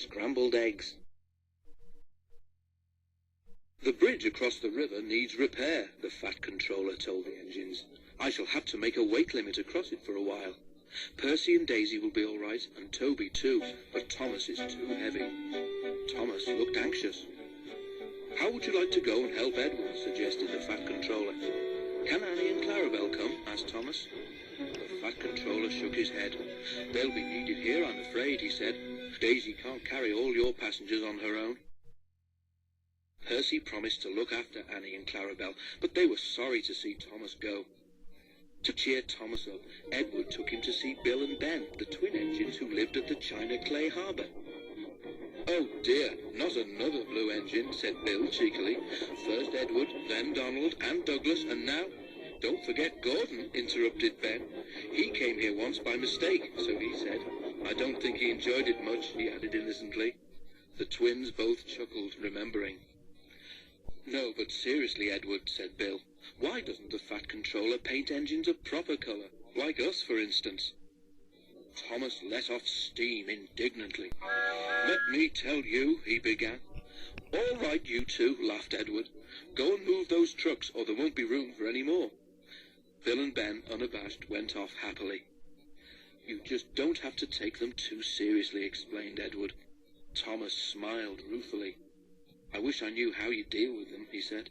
Scrambled Eggs. The bridge across the river needs repair, the Fat Controller told the engines. I shall have to make a weight limit across it for a while. Percy and Daisy will be all right, and Toby too, but Thomas is too heavy. Thomas looked anxious. How would you like to go and help Edward, suggested the Fat Controller. Can Annie and Clarabel come, asked Thomas. The Fat Controller shook his head. They'll be needed here, I'm afraid, he said. Daisy can't carry all your passengers on her own. Percy promised to look after Annie and Clarabel, but they were sorry to see Thomas go. To cheer Thomas up, Edward took him to see Bill and Ben, the twin engines who lived at the China Clay Harbour. Oh dear, not another blue engine, said Bill cheekily. First Edward, then Donald and Douglas, and now... Don't forget Gordon, interrupted Ben. He came here once by mistake, so he said. I don't think he enjoyed it much, he added innocently. The twins both chuckled, remembering. No, but seriously, Edward, said Bill. Why doesn't the Fat Controller paint engines a proper colour, like us, for instance? Thomas let off steam indignantly. Let me tell you, he began. All right, you two, laughed Edward. Go and move those trucks, or there won't be room for any more. Bill and Ben, unabashed, went off happily. You just don't have to take them too seriously, explained Edward. Thomas smiled ruefully. I wish I knew how you deal with them, he said.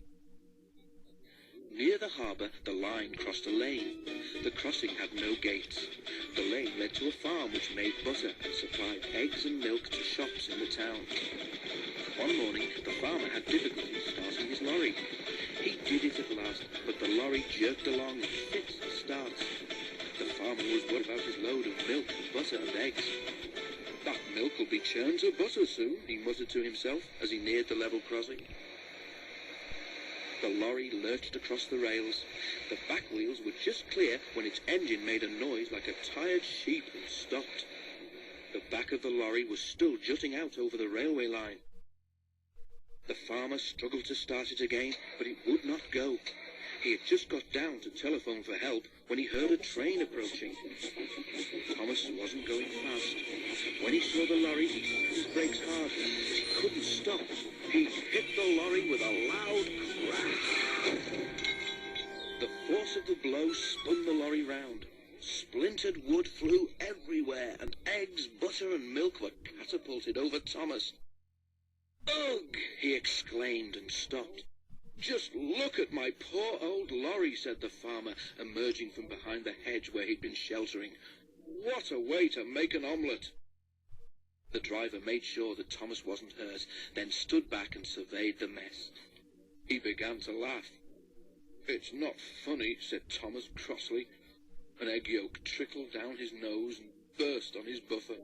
Near the harbour, the line crossed a lane. The crossing had no gates. The lane led to a farm which made butter and supplied eggs and milk to shops in the town. One morning, the farmer had difficulty starting his lorry. He did it at last, but the lorry jerked along in fits and starts. The farmer was worried about his load of milk and butter and eggs. That milk will be churned to butter soon, he muttered to himself as he neared the level crossing. The lorry lurched across the rails. The back wheels were just clear when its engine made a noise like a tired sheep and stopped. The back of the lorry was still jutting out over the railway line. The farmer struggled to start it again, but it would not go. He had just got down to telephone for help when he heard a train approaching. Thomas wasn't going fast. When he saw the lorry, he slapped his brakes hard, but he couldn't stop. He hit the lorry with a loud crash. The force of the blow spun the lorry round. Splintered wood flew everywhere, and eggs, butter, and milk were catapulted over Thomas. Ugh! He exclaimed and stopped. Just look at my poor old lorry, said the farmer, emerging from behind the hedge where he'd been sheltering. What a way to make an omelette! The driver made sure that Thomas wasn't hurt, then stood back and surveyed the mess. He began to laugh. It's not funny, said Thomas crossly. An egg yolk trickled down his nose and burst on his buffer.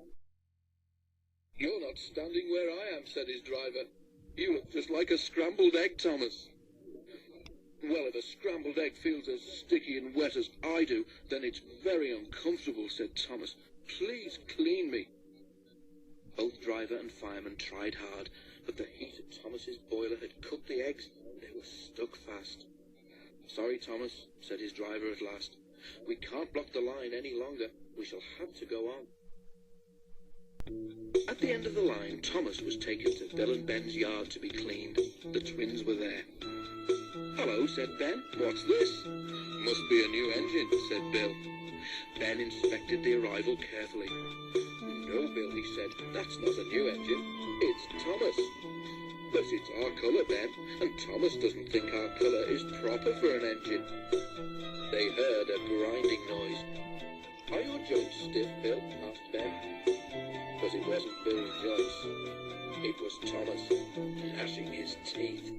You're not standing where I am, said his driver. You look just like a scrambled egg, Thomas. Well, if a scrambled egg feels as sticky and wet as I do, then it's very uncomfortable, said Thomas. Please clean me. Both driver and fireman tried hard, but the heat of Thomas's boiler had cooked the eggs, and they were stuck fast. Sorry, Thomas, said his driver at last. We can't block the line any longer. We shall have to go on. At the end of the line, Thomas was taken to Bill and Ben's yard to be cleaned. The twins were there. Hello, said Ben. What's this? Must be a new engine, said Bill. Ben inspected the arrival carefully. No, Bill, he said. That's not a new engine. It's Thomas. But it's our colour, Ben, and Thomas doesn't think our colour is proper for an engine. They heard a grinding noise. Are your joints stiff, Bill? Asked Ben. But it wasn't Bill's joints. It was Thomas, gnashing his teeth.